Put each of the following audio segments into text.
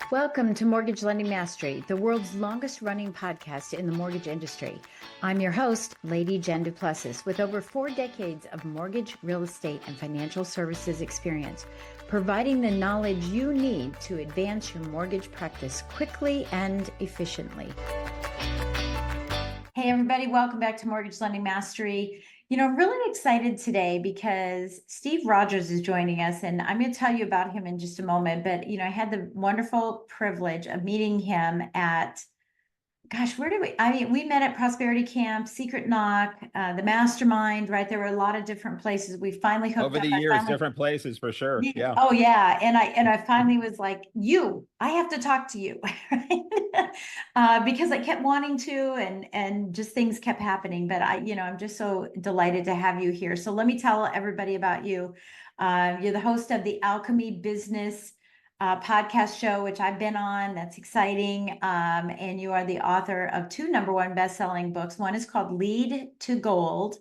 Welcome to Mortgage Lending Mastery, the world's longest running podcast in the mortgage industry. I'm your host, Lady Jen Du Plessis, with over 4 decades of mortgage, real estate, and financial services experience, providing the knowledge you need to advance your mortgage practice quickly and efficiently. Hey, everybody, welcome back to Mortgage Lending Mastery. I'm really excited today because Steve Rodgers is joining us, and I'm going to tell you about him in just a moment. But, I had the wonderful privilege of meeting him at, we met at Prosperity Camp, Secret Knock, the Mastermind, right? There were a lot of different places. We finally hooked up. Over the years, different places for sure. Yeah. Oh yeah. And I finally was like, I have to talk to you. Because I kept wanting to, and just things kept happening. But I'm just so delighted to have you here. So let me tell everybody about you. You're the host of the Alchemy Business podcast show, which I've been on. That's exciting. And you are the author of 2 #1 best-selling books. One is called Lead to Gold,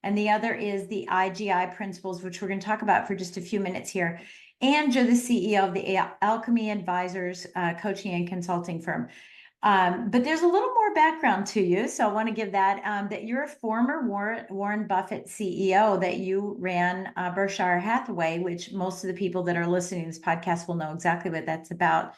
and the other is the IGI Principles, which we're going to talk about for just a few minutes here. And you're the CEO of the Alchemy Advisors coaching and consulting firm. But there's a little more background to you. So I want to give that you're a former Warren Buffett CEO, that you ran Berkshire Hathaway, which most of the people that are listening to this podcast will know exactly what that's about.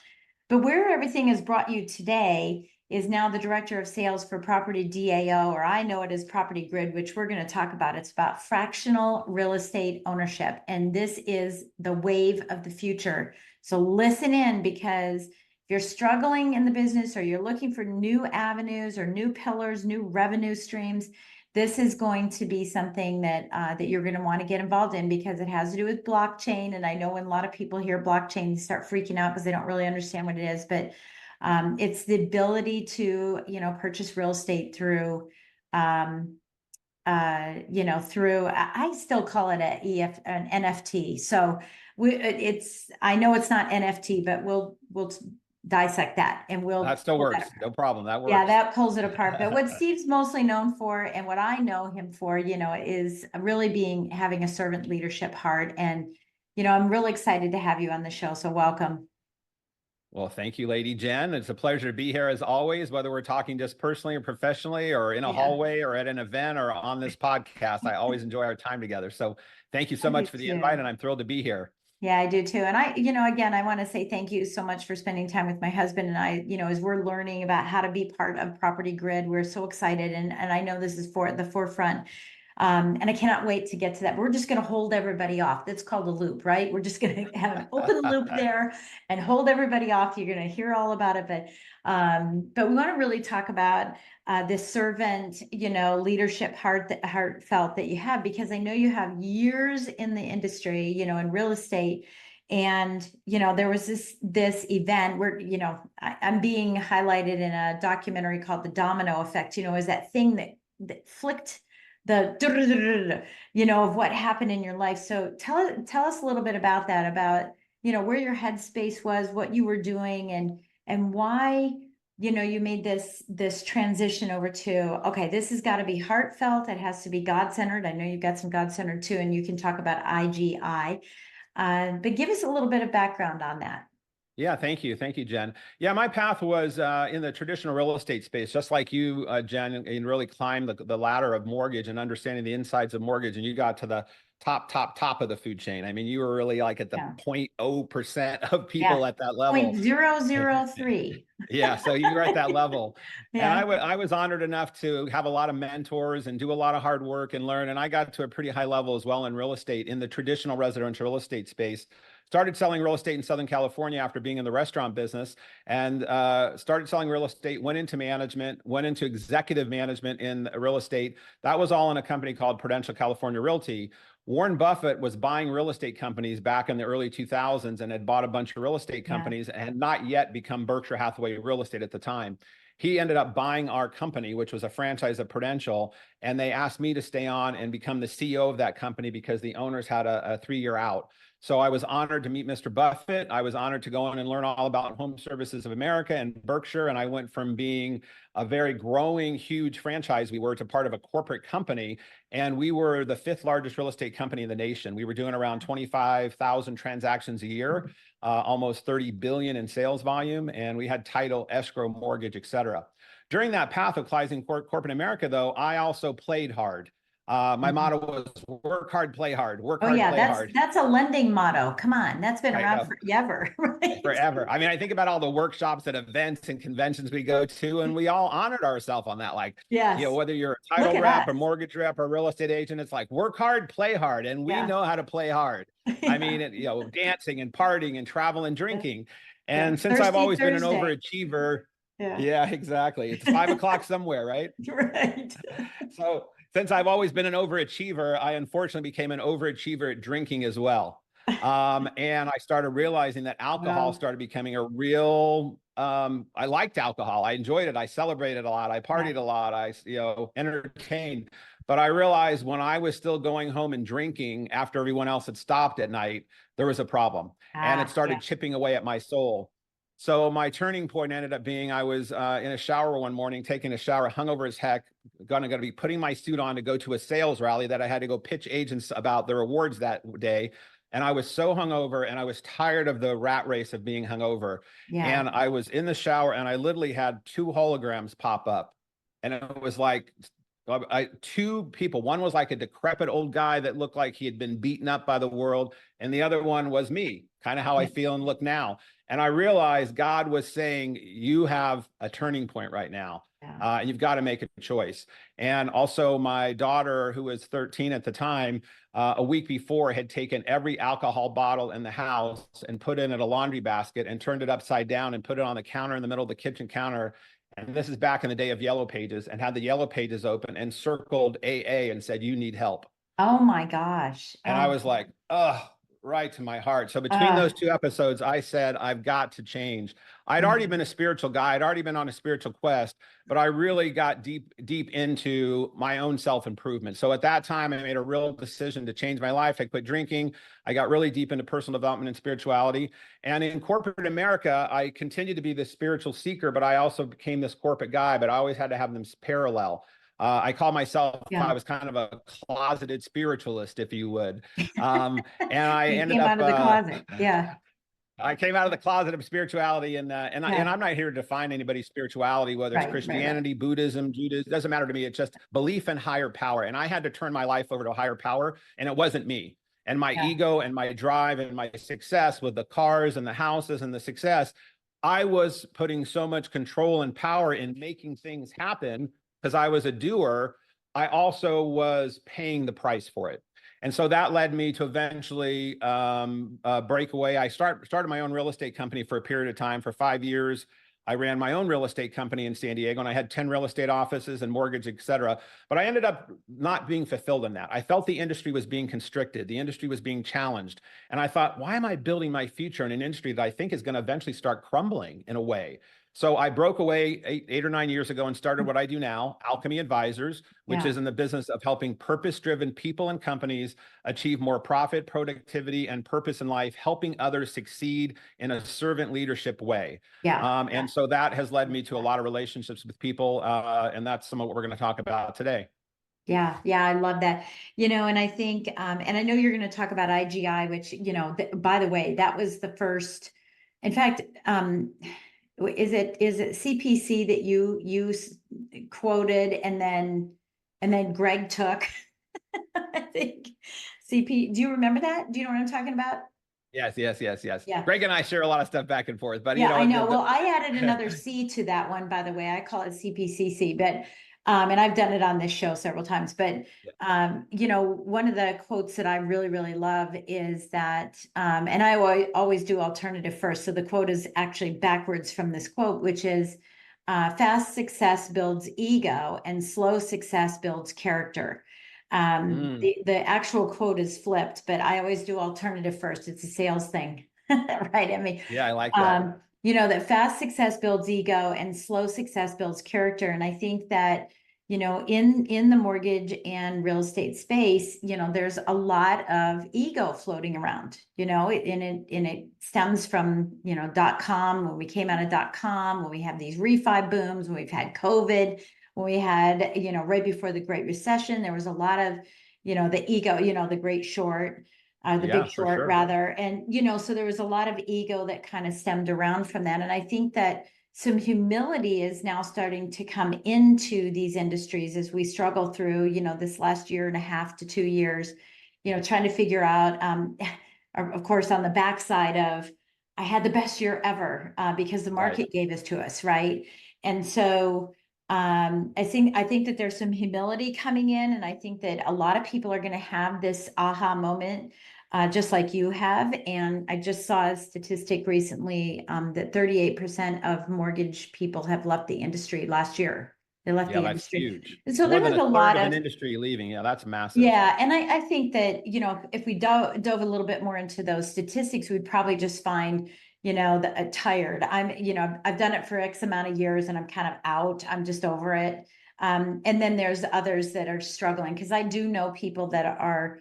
But where everything has brought you today is now the director of sales for PropertyDAO, or I know it as Property Grid, which we're going to talk about. It's about fractional real estate ownership. And this is the wave of the future. So listen in, because if you're struggling in the business, or you're looking for new avenues or new pillars, new revenue streams, this is going to be something that you're going to want to get involved in, because it has to do with blockchain. And I know when a lot of people hear blockchain, they start freaking out because they don't really understand what it is. But it's the ability to, purchase real estate through, through, I still call it an NFT. So I know it's not NFT, but we'll dissect that, and that still works. No problem. That works. Yeah, that pulls it apart. But what Steve's mostly known for, and what I know him for, is really having a servant leadership heart. And, I'm really excited to have you on the show. So welcome. Well, thank you, Lady Jen. It's a pleasure to be here as always, whether we're talking just personally or professionally, or in a hallway or at an event or on this podcast. I always enjoy our time together. So thank you so much for the invite, and I'm thrilled to be here. Yeah, I do too. And again, I want to say thank you so much for spending time with my husband and I, as we're learning about how to be part of Property Grid. We're so excited. And I know this is at the forefront. And I cannot wait to get to that. But we're just going to hold everybody off. That's called a loop, right? We're just going to have an open loop there and hold everybody off. You're going to hear all about it. But we want to really talk about this servant, leadership heartfelt that you have, because I know you have years in the industry, in real estate. And, there was this event where, I'm being highlighted in a documentary called The Domino Effect, is that thing that flicked the of what happened in your life. So tell us a little bit about that, about where your headspace was, what you were doing, and why you made this transition over to, okay, this has got to be heartfelt, it has to be God-centered. I know you've got some God-centered too, and you can talk about IGI, but give us a little bit of background on that. Yeah, thank you, Jen. Yeah, my path was in the traditional real estate space, just like you, Jen, and really climbed the ladder of mortgage and understanding the insides of mortgage, and you got to the top of the food chain. I mean, you were really like at the 0.0% of people at that level. 0.003. Yeah, so you were at that level. And I was honored enough to have a lot of mentors and do a lot of hard work and learn. And I got to a pretty high level as well in real estate, in the traditional residential real estate space. Started selling real estate in Southern California after being in the restaurant business, and started selling real estate, went into management, went into executive management in real estate. That was all in a company called Prudential California Realty. Warren Buffett was buying real estate companies back in the early 2000s and had bought a bunch of real estate companies and had not yet become Berkshire Hathaway Real Estate at the time. He ended up buying our company, which was a franchise of Prudential, and they asked me to stay on and become the CEO of that company because the owners had a 3-year out. So I was honored to meet Mr. Buffett. I was honored to go on and learn all about Home Services of America and Berkshire. And I went from being a very growing, huge franchise we were to part of a corporate company. And we were the 5th largest real estate company in the nation. We were doing around 25,000 transactions a year. almost 30 billion in sales volume, and we had title, escrow, mortgage, et cetera. During that path of climbing corporate America, though, I also played hard. My motto was work hard, play hard, work Oh hard, yeah, play hard. that's a lending motto. Come on, that's been I around know. forever, right? Forever. I mean, I think about all the workshops and events and conventions we go to, and we all honored ourselves on that. Like, Yes. whether you're a Look title at rep, us. or mortgage rep, or real estate agent, it's like work hard, play hard, and we Yeah. know how to play hard. I Yeah. mean, dancing and partying and travel and drinking. Yeah. And since I've Thirsty always been an Thursday. overachiever, Yeah. yeah, exactly. It's 5 o'clock somewhere, right? Right. So since I've always been an overachiever, I unfortunately became an overachiever at drinking as well. And I started realizing that alcohol Wow. started becoming a real, I liked alcohol. I enjoyed it. I celebrated a lot. I Yeah. partied a lot. I, entertained. But I realized when I was still going home and drinking after everyone else had stopped at night, there was a problem, and it Yeah. started chipping away at my soul. So my turning point ended up being I was in a shower one morning, taking a shower, hungover as heck, gonna be putting my suit on to go to a sales rally that I had to go pitch agents about their awards that day. And I was so hungover, and I was tired of the rat race of being hungover. Yeah. And I was in the shower, and I literally had two holograms pop up. And it was like two people. One was like a decrepit old guy that looked like he had been beaten up by the world. And the other one was me, kind of how I feel and look now. And I realized God was saying, you have a turning point right now. Yeah. You've got to make a choice. And also my daughter, who was 13 at the time, a week before had taken every alcohol bottle in the house and put it in a laundry basket and turned it upside down and put it on the counter in the middle of the kitchen counter. And this is back in the day of Yellow Pages, and had the Yellow Pages open and circled AA and said, you need help. Oh my gosh. And I was like, oh, right to my heart. So between Uh, those two episodes, I said, I've got to change. I'd already been a spiritual guy. I'd already been on a spiritual quest, but I really got deep into my own self-improvement. So at that time, I made a real decision to change my life. I quit drinking. I got really deep into personal development and spirituality. And in corporate America, I continued to be this spiritual seeker, but I also became this corporate guy, but I always had to have them parallel. I call myself, yeah. I was kind of a closeted spiritualist, if you would. And I You ended came out up, of the closet. Yeah. I came out of the closet of spirituality, and Yeah. I'm not here to define anybody's spirituality, whether it's Right. Christianity, Buddhism, Judaism, it doesn't matter to me. It's just belief in higher power. And I had to turn my life over to a higher power, and it wasn't me. And my Yeah. ego and my drive and my success with the cars and the houses and the success, I was putting so much control and power in making things happen because I was a doer. I also was paying the price for it. And so that led me to eventually break away. I started my own real estate company for a period of time. For 5 years, I ran my own real estate company in San Diego, and I had 10 real estate offices and mortgage, et cetera. But I ended up not being fulfilled in that. I felt the industry was being constricted. The industry was being challenged. And I thought, why am I building my future in an industry that I think is going to eventually start crumbling in a way? So I broke away eight or 9 years ago and started what I do now, Alchemy Advisors, which Yeah. is in the business of helping purpose-driven people and companies achieve more profit, productivity, and purpose in life, helping others succeed in a servant leadership way. Yeah. And so that has led me to a lot of relationships with people, and that's some of what we're going to talk about today. Yeah, yeah, I love that. And I think, and I know you're going to talk about IGI, which, by the way, that was the first, in fact, is it CPC that you quoted and then Greg took? I think CP, do you remember that? Do you know what I'm talking about? Yes. Yeah. Greg and I share a lot of stuff back and forth, but Yeah, I know. Well, I added another C to that one, by the way. I call it CPCC, but and I've done it on this show several times. But one of the quotes that I really, really love is that, and I always do alternative first. So the quote is actually backwards from this quote, which is fast success builds ego and slow success builds character. The actual quote is flipped, but I always do alternative first. It's a sales thing, right? I mean, yeah, I like that. That fast success builds ego and slow success builds character. And I think that, in the mortgage and real estate space, there's a lot of ego floating around, and it stems from, .com, when we came out of .com, when we have these refi booms, when we've had COVID, when we had, right before the Great Recession, there was a lot of, the ego, the Great Short. The Big Yeah, for Short, sure. rather. And, so there was a lot of ego that kind of stemmed around from that. And I think that some humility is now starting to come into these industries as we struggle through, this last year and a half to 2 years, trying to figure out, of course, on the backside of, I had the best year ever because the Right. market gave this to us, right? And so I think that there's some humility coming in, and I think that a lot of people are going to have this aha moment, just like you have. And I just saw a statistic recently that 38% of mortgage people have left the industry last year. They left Yeah, the that's industry. huge. And so More there than was a a third lot of an of, industry leaving. Yeah, that's massive. yeah. And I think that, if we dove a little bit more into those statistics, we'd probably just find, tired. I've done it for X amount of years and I'm kind of out. I'm just over it. And then there's others that are struggling, because I do know people that are,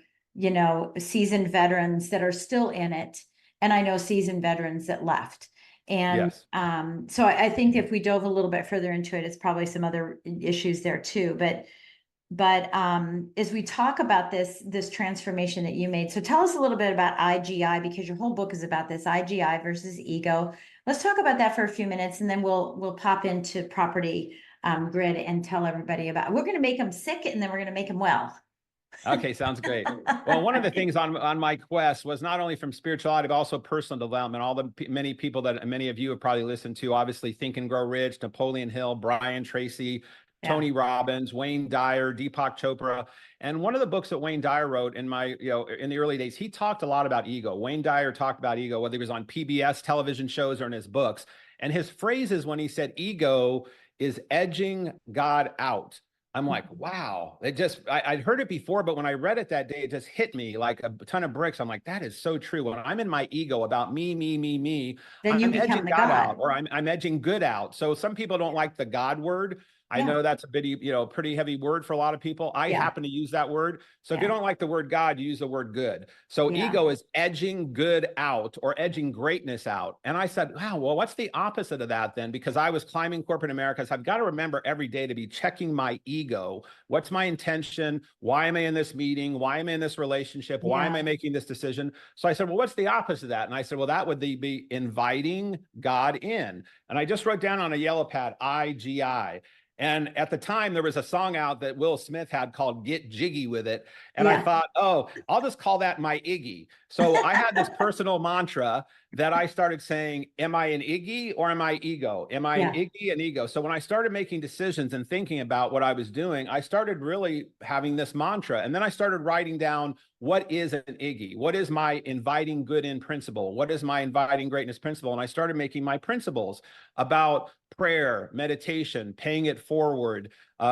seasoned veterans that are still in it. And I know seasoned veterans that left. And Yes. so I think if we dove a little bit further into it, it's probably some other issues there too. But as we talk about this transformation that you made, so tell us a little bit about IGI, because your whole book is about this IGI versus ego. Let's talk about that for a few minutes, and then we'll pop into property grid and tell everybody about. We're going to make them sick, and then we're going to make them well. Okay, sounds great. Well, one of the things on my quest was not only from spirituality, but also personal development. All the many people that many of you have probably listened to, obviously Think and Grow Rich, Napoleon Hill, Brian Tracy, Yeah. Tony Robbins, Wayne Dyer, Deepak Chopra. And one of the books that Wayne Dyer wrote in in the early days, he talked a lot about ego. Wayne Dyer talked about ego, whether he was on PBS television shows or in his books. And his phrases when he said ego is edging God out. I'm like, wow, I'd heard it before, but when I read it that day, it just hit me like a ton of bricks. I'm like, that is so true. When I'm in my ego about me, Then you I'm become edging the God out, God. or I'm edging good out. So some people don't like the God word. I Yeah. know that's a bit, pretty heavy word for a lot of people. I Yeah. happen to use that word. So if you Yeah. don't like the word God, you use the word good. So Yeah. ego is edging good out or edging greatness out. And I said, wow, well, what's the opposite of that then? Because I was climbing corporate America. So I've got to remember every day to be checking my ego. What's my intention? Why am I in this meeting? Why am I in this relationship? Why am Yeah. I making this decision? So I said, well, what's the opposite of that? And I said, well, that would be inviting God in. And I just wrote down on a yellow pad, IGI. And at the time, there was a song out that Will Smith had called Get Jiggy With It. And I Yeah. thought, oh, I'll just call that my Iggy. So I had this personal mantra that I started saying, am I an Iggy or am I ego? Am I an Yeah. Iggy and ego? So when I started making decisions and thinking about what I was doing, I started really having this mantra. And then I started writing down, what is an Iggy? What is my inviting good in principle? What is my inviting greatness principle? And I started making my principles about prayer, meditation, paying it forward to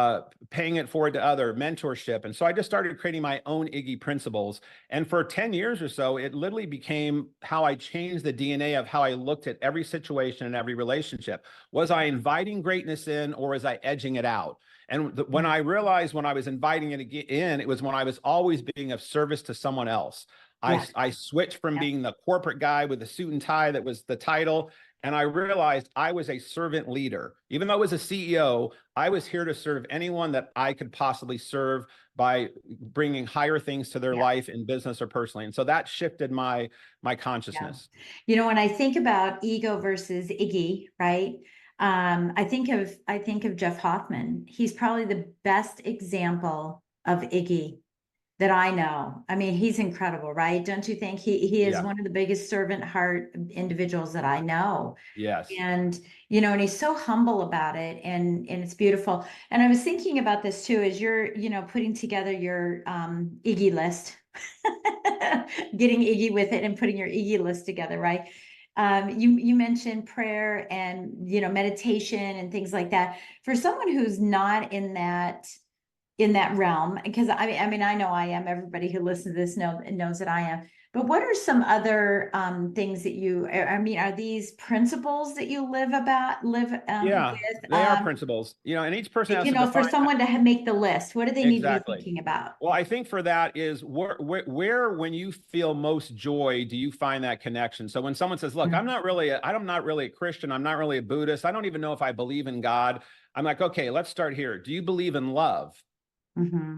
other, mentorship. And so I just started creating my own Iggy principles. And for 10 years or so, it literally became how I changed the DNA of how I looked at every situation and every relationship. Was I inviting greatness in, or was I edging it out? And when I realized when I was inviting it in, it was when I was always being of service to someone else. Yeah. I switched from Yeah. being the corporate guy with the suit and tie that was the title. And I realized I was a servant leader. Even though I was a CEO, I was here to serve anyone that I could possibly serve by bringing higher things to their Yeah. life in business or personally. And so that shifted my Yeah. consciousness. When I think about ego versus Iggy, right? I think of Jeff Hoffman. He's probably the best example of Iggy that I know. I mean, he's incredible, right? Don't you think he is Yeah. one of the biggest servant heart individuals that I know? Yes. And and he's so humble about it, and it's beautiful. And I was thinking about this too, as you're putting together your Iggy list, getting Iggy with it and putting your Iggy list together, right? You mentioned prayer and meditation and things like that. For someone who's not in that realm, because I mean I know I am. Everybody who listens to this knows that I am. But what are some other things that I mean, are these principles that you live Yeah, with? they are principles, and each person has to For define someone to make the list, what do they need to be exactly. thinking about? Well, I think for that is where when you feel most joy, do you find that connection? So when someone says, look, I'm not really a Christian. I'm not really a Buddhist. I don't even know if I believe in God. I'm like, okay, let's start here. Do you believe in love? Mm-hmm.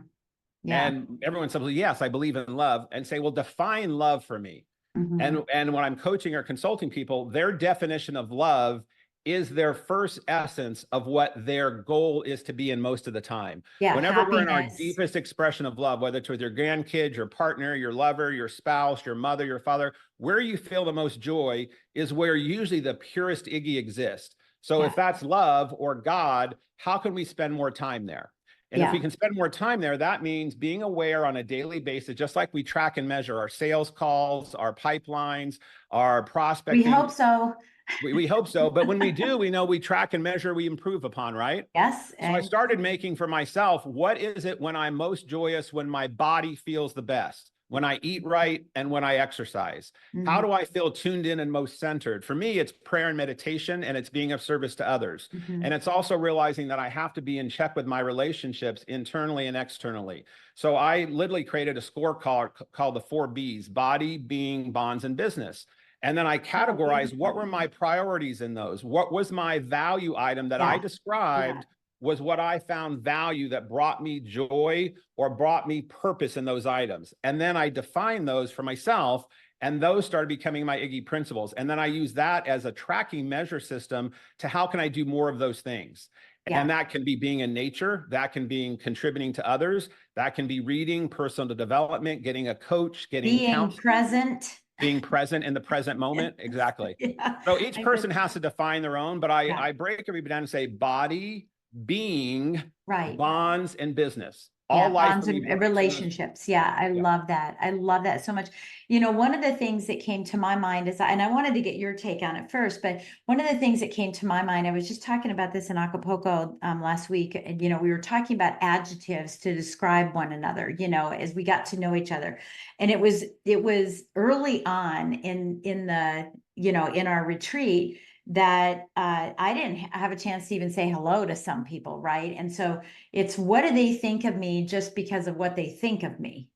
Yeah. And everyone says, well, yes, I believe in love, and say, well, define love for me. Mhm. And when I'm coaching or consulting people, their definition of love is their first essence of what their goal is to be in most of the time. Yeah. Whenever we're in our Happiness. deepest expression of love, whether it's with your grandkids, your partner, your lover, your spouse, your mother, your father, where you feel the most joy is where usually the purest Iggy exists. So Yeah. if that's love or God, how can we spend more time there? And if we Yeah. can spend more time there, that means being aware on a daily basis, just like we track and measure our sales calls, our pipelines, our We prospecting. hope so. We hope so. But when we do, we know we track and measure, we improve upon, right? Yes. So I started making for myself, what is it when I'm most joyous, when my body feels the best, when I eat right and when I exercise? How do I feel tuned in and most centered? For me, it's prayer and meditation, and it's being of service to others. And it's also realizing that I have to be in check with my relationships internally and externally. So I literally created a scorecard called the 4 Bs: body, being, bonds, and business. And then I categorized what were my priorities in those. What was my value item that I Yeah. described was what I found value that brought me joy or brought me purpose in those items. And then I defined those for myself, and those started becoming my Iggy principles. And then I use that as a tracking measure system to how can I do more of those things? And that can be being in nature, that can be contributing to others, that can be reading, personal development, getting a coach, getting Being counseling, present. being present in the present moment. Exactly. Yeah. So each person has to define their own, but Yeah. I break everybody down and say body, being, Right. bonds, and business. All Yeah, life bonds for me and works in those. relationships. Yeah, I Yeah. love that. I love that so much. You know, one of the things that came to my mind is, and I wanted to get your take on it first, but one of the things that came to my mind, I was just talking about this in Acapulco last week, and we were talking about adjectives to describe one another, as we got to know each other. And it was early on in the, in our retreat that I didn't have a chance to even say hello to some people, right? And so it's, what do they think of me just because of what they think of me?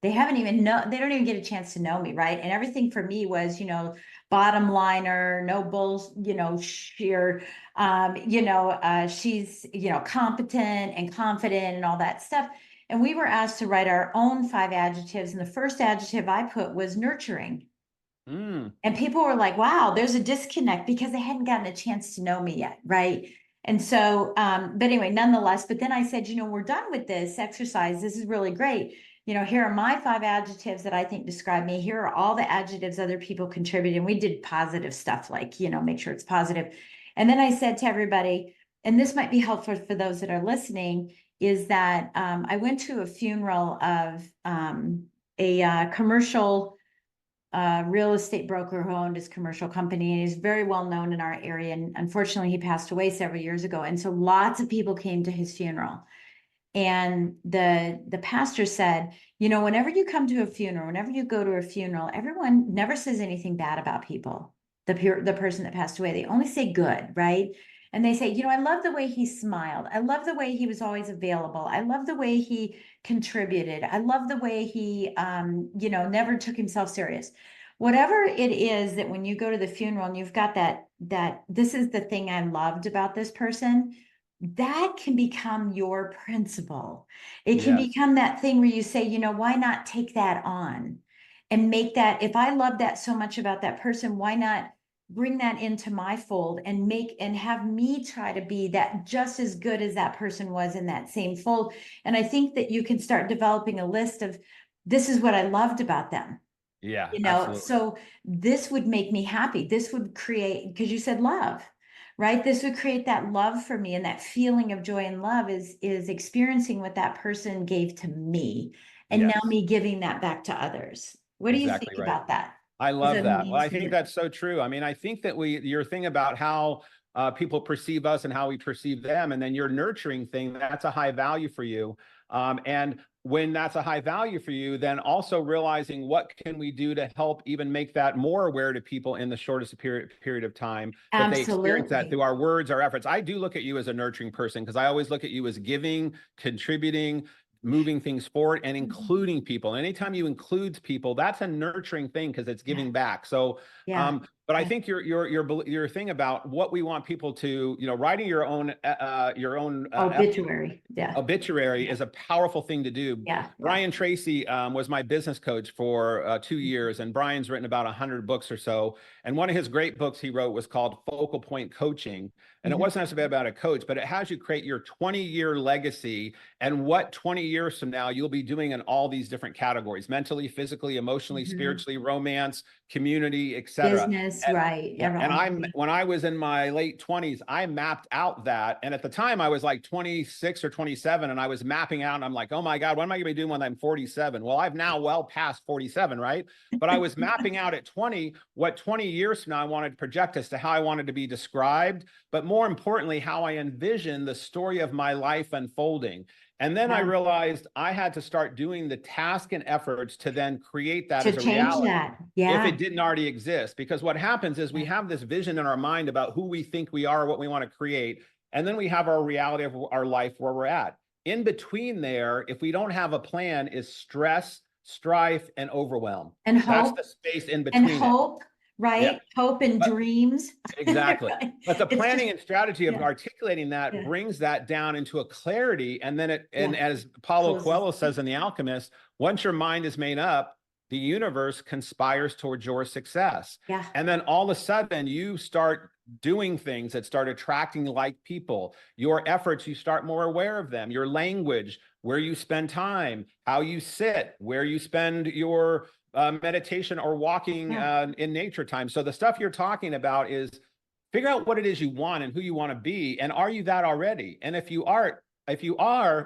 They don't even get a chance to know me, right? And everything for me was, bottom liner, no bulls, sheer, she's, competent and confident and all that stuff. And we were asked to write our own 5 adjectives. And the first adjective I put was nurturing. Mm, And people were like, wow, there's a disconnect because they hadn't gotten a chance to know me yet, right? And so, but anyway, nonetheless, but then I said, we're done with this exercise. This is really great. Here are my 5 adjectives that I think describe me. Here are all the adjectives other people contributed. And we did positive stuff like, make sure it's positive. And then I said to everybody, and this might be helpful for those that are listening, is that I went to a funeral of a commercial real estate broker who owned his commercial company, and he's very well known in our area. And unfortunately, he passed away several years ago. And so lots of people came to his funeral. And the pastor said, whenever you come to a funeral, whenever you go to a funeral, everyone never says anything bad about people, the person that passed away. They only say good, right? And they say, I love the way he smiled. I love the way he was always available. I love the way he contributed. I love the way he, never took himself serious. Whatever it is that when you go to the funeral and you've got that this is the thing I loved about this person, that can become your principle. It can yes. become that thing where you say, why not take that on and make that, if I love that so much about that person, why not bring that into my fold and have me try to be that just as good as that person was in that same fold. And I think that you can start developing a list of, this is what I loved about them. Yeah, absolutely. So this would make me happy. This would create, because you said love, right? This would create that love for me, and that feeling of joy and love is experiencing what that person gave to me, and now Yes, me giving that back to others. What do you think exactly right. about that? I Because love it that. Well, means I for think you. that's so true. I mean, I think that your thing about how people perceive us and how we perceive them, and then your nurturing thing, that's a high value for you. And when that's a high value for you, then also realizing what can we do to help even make that more aware to people in the shortest period of time, that they experience that Absolutely. through our words, our efforts. I do look at you as a nurturing person, because I always look at you as giving, contributing, moving things forward, and including people. Anytime you include people, that's a nurturing thing because it's Yeah. giving back. So, Yeah. But I think your thing about what we want people to, writing your own Obituary. Yeah. obituary Yeah. is a powerful thing to do. Yeah. Brian Tracy was my business coach for 2 years, and Brian's written about 100 books or so. And one of his great books he wrote was called Focal Point Coaching. And it wasn't necessarily about a coach, but it has you create your 20-year legacy and what 20 years from now you'll be doing in all these different categories: mentally, physically, emotionally, spiritually, romance, community, etc. Business, And, right. yeah, and when I was in my late 20s, I mapped out that. And at the time I was like 26 or 27, and I was mapping out, and I'm like, oh my God, what am I gonna be doing when I'm 47? Well, I've now well past 47, right? But I was mapping out at 20, what 20 years from now I wanted to project as to how I wanted to be described, but more importantly, how I envisioned the story of my life unfolding. And then I realized I had to start doing the task and efforts to then create that as a reality. That. Yeah. If it didn't already exist. Because what happens is we have this vision in our mind about who we think we are, what we want to create, and then we have our reality of our life where we're at. In between there, if we don't have a plan, is stress, strife, and overwhelm. And hope. That's the space in between. And hope. Right? Yeah. Hope and dreams. Exactly. Right. But the planning and strategy of articulating that brings that down into a clarity. And then and as Paulo Coelho says in The Alchemist, once your mind is made up, the universe conspires towards your success. Yeah. And then all of a sudden you start doing things that start attracting like people. Your efforts, you start more aware of them. Your language, where you spend time, how you sit, where you spend your meditation or walking in nature time. So the stuff you're talking about is figure out what it is you want and who you want to be. And are you that already? And if you are,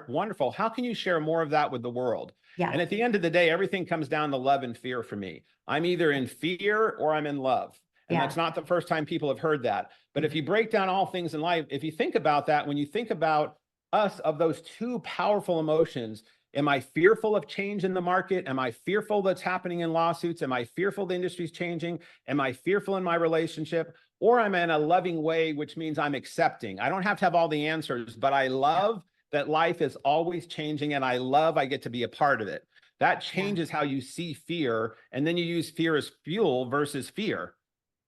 wonderful. How can you share more of that with the world? Yeah. And at the end of the day, everything comes down to love and fear for me. I'm either in fear or I'm in love. And that's not the first time people have heard that. But if you break down all things in life, if you think about that, when you think about us, of those two powerful emotions, am I fearful of change in the market? Am I fearful that's happening in lawsuits? Am I fearful the industry's changing? Am I fearful in my relationship? Or I'm in a loving way, which means I'm accepting. I don't have to have all the answers, but I love that life is always changing, and I get to be a part of it. That changes how you see fear, and then you use fear as fuel versus fear.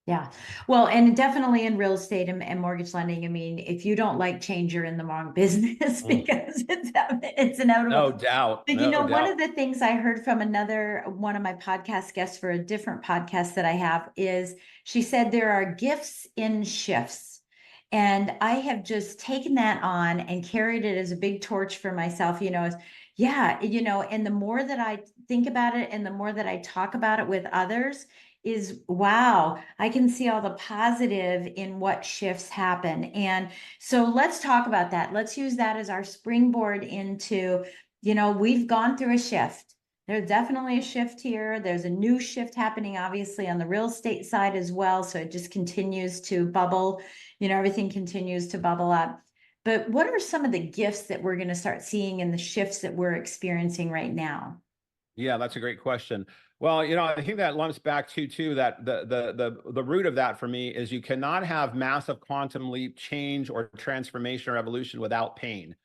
Yeah. Well, and definitely in real estate and mortgage lending, I mean, if you don't like change, you're in the wrong business because it's inevitable. No doubt. But one of the things I heard from one of my podcast guests for a different podcast that I have is she said there are gifts in shifts. And I have just taken that on and carried it as a big torch for myself, and the more that I think about it and the more that I talk about it with others, is wow, I can see all the positive in what shifts happen. And so let's talk about that. Let's use that as our springboard into, we've gone through a shift. There's definitely a shift here. There's a new shift happening, obviously, on the real estate side as well. So it just continues to bubble, everything continues to bubble up. But what are some of the gifts that we're going to start seeing in the shifts that we're experiencing right now? Yeah, that's a great question. Well, I think that lumps back to that the root of that for me is you cannot have massive quantum leap change or transformation or evolution without pain.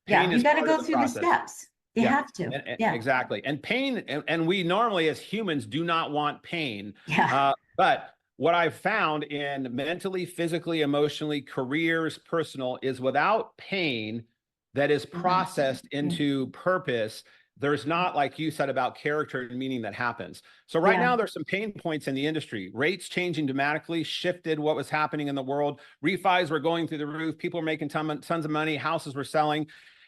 Pain you got to go through the steps. You have to. Exactly. And pain, and we normally as humans do not want pain. Yeah. But what I've found in mentally, physically, emotionally, careers, personal, is without pain that is processed into purpose, there's not, like you said, about character and meaning that happens. So right now there's some pain points in the industry. Rates changing dramatically, shifted what was happening in the world. Refis were going through the roof. People were making tons of money. Houses were selling.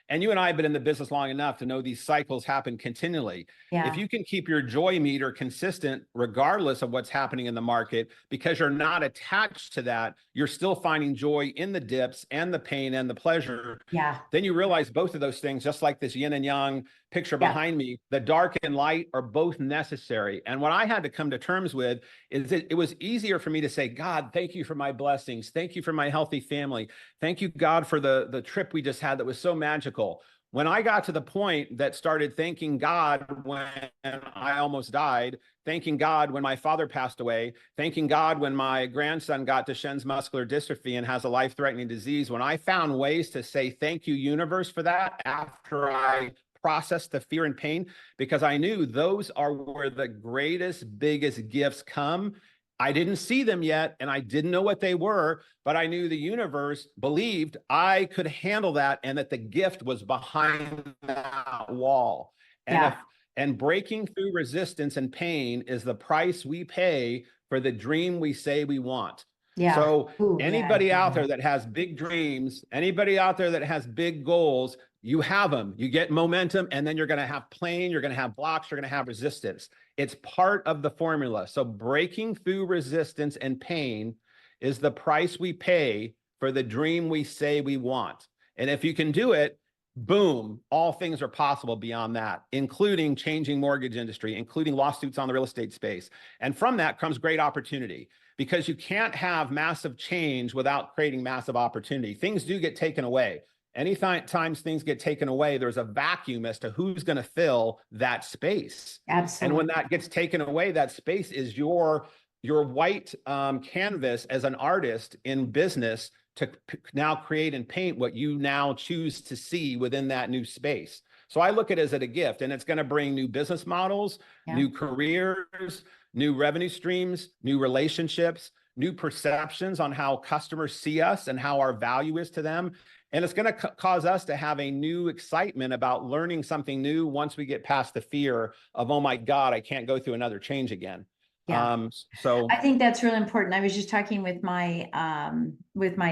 And you and I have been in the business long enough to know these cycles happen continually. Yeah. If you can keep your joy meter consistent, regardless of what's happening in the market, because you're not attached to that, you're still finding joy in the dips and the pain and the pleasure. Yeah. Then you realize both of those things, just like this yin and yang picture behind me, the dark and light are both necessary. And what I had to come to terms with is that it was easier for me to say, God, thank you for my blessings. Thank you for my healthy family. Thank you, God, for the trip we just had that was so magical. When I got to the point that started thanking God when I almost died, thanking God when my father passed away, thanking God when my grandson got Duchenne's muscular dystrophy and has a life-threatening disease, when I found ways to say thank you, universe, for that after I processed the fear and pain, because I knew those are where the greatest, biggest gifts come, I didn't see them yet, and I didn't know what they were, but I knew the universe believed I could handle that and that the gift was behind that wall. And Yeah. if and breaking through resistance and pain is the price we pay for the dream we say we want. Yeah. So Ooh, yeah. anybody out there that has big dreams, anybody out there that has big goals, you have them. You get momentum, and then you're going to have pain, you're going to have blocks, you're going to have resistance. It's part of the formula. So breaking through resistance and pain is the price we pay for the dream we say we want. And if you can do it, boom, all things are possible beyond that, including changing mortgage industry, including lawsuits on the real estate space. And from that comes great opportunity, because you can't have massive change without creating massive opportunity. Things do get taken away. Anytime things get taken away, there's a vacuum as to who's going to fill that space. Absolutely. And when that gets taken away, that space is your white canvas as an artist in business to now create and paint what you now choose to see within that new space. So I look at it as a gift, and it's going to bring new business models, new careers, new revenue streams, new relationships, new perceptions on how customers see us and how our value is to them. And it's going to cause us to have a new excitement about learning something new once we get past the fear of, oh my God, I can't go through another change again. Yeah. So I think that's really important. I was just talking with my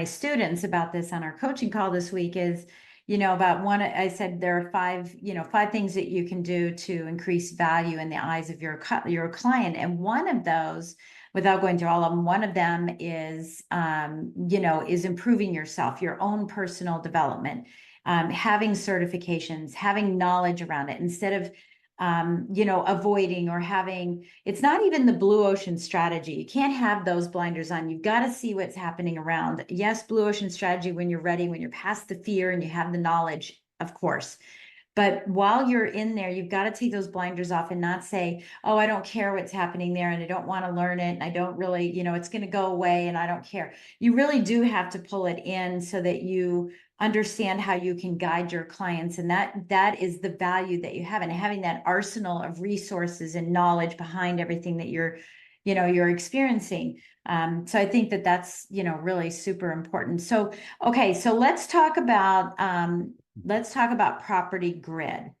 students about this on our coaching call this week, is, about one, I said there are five things that you can do to increase value in the eyes of your client. And one of those, without going through all of them, one of them is, is improving yourself, your own personal development, having certifications, having knowledge around it, instead of avoiding or having, it's not even the blue ocean strategy. You can't have those blinders on. You've got to see what's happening around. Yes, blue ocean strategy when you're ready, when you're past the fear and you have the knowledge, of course. But while you're in there, you've got to take those blinders off and not say, oh, I don't care what's happening there and I don't want to learn it. And I don't really, it's going to go away and I don't care. You really do have to pull it in so that you understand how you can guide your clients. And that is the value that you have, and having that arsenal of resources and knowledge behind everything that you're experiencing. So I think that that's, really super important. So, okay. So let's talk about Property Grid.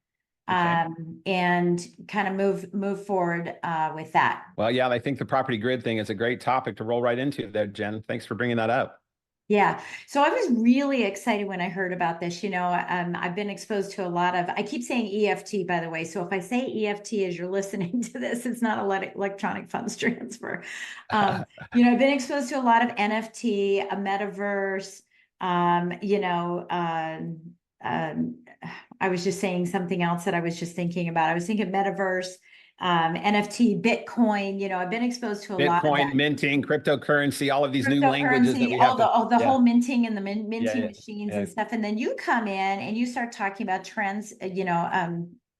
Okay. And kind of move forward with that. Well, yeah, I think the property grid thing is a great topic to roll right into there, Jen. Thanks for bringing that up. Yeah. So I was really excited when I heard about this. I've been exposed to a lot of, I keep saying EFT, by the way. So if I say EFT as you're listening to this, it's not electronic funds transfer. I've been exposed to a lot of NFT, a metaverse, I was just saying something else that I was just thinking about. I was thinking metaverse, NFT, Bitcoin. I've been exposed to a lot of that. Bitcoin, minting, cryptocurrency, all of these new languages that we have the whole minting and the minting machines and yeah. stuff. And then you come in and you start talking about trends, and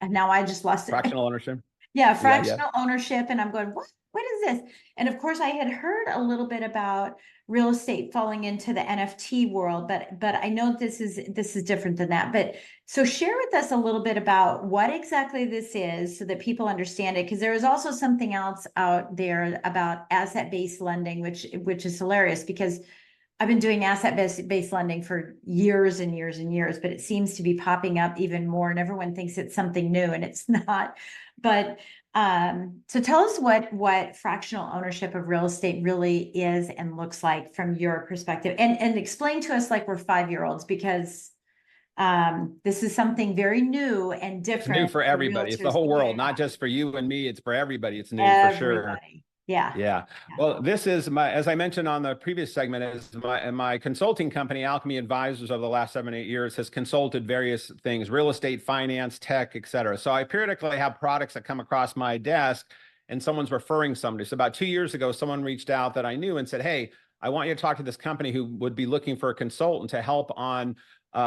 now I just lost it. Fractional ownership. Yeah, fractional ownership. And I'm going, what is this? And of course I had heard a little bit about real estate falling into the NFT world, but I know this is different than that. But so share with us a little bit about what exactly this is so that people understand it, because there is also something else out there about asset-based lending, which is hilarious, because I've been doing asset-based lending for years and years and years, but it seems to be popping up even more, and everyone thinks it's something new, and it's not. But so tell us what fractional ownership of real estate really is and looks like from your perspective, and explain to us like we're 5-year-olds, because this is something very new and different. It's new for everybody. It's the whole world, not just for you and me. It's for everybody. It's new for sure. Yeah. Well, this is as I mentioned on the previous segment, is my consulting company, Alchemy Advisors, over the last 7-8 years has consulted various things, real estate, finance, tech, et cetera. So I periodically have products that come across my desk and someone's referring somebody. So about 2 years ago, someone reached out that I knew and said, hey, I want you to talk to this company who would be looking for a consultant to help on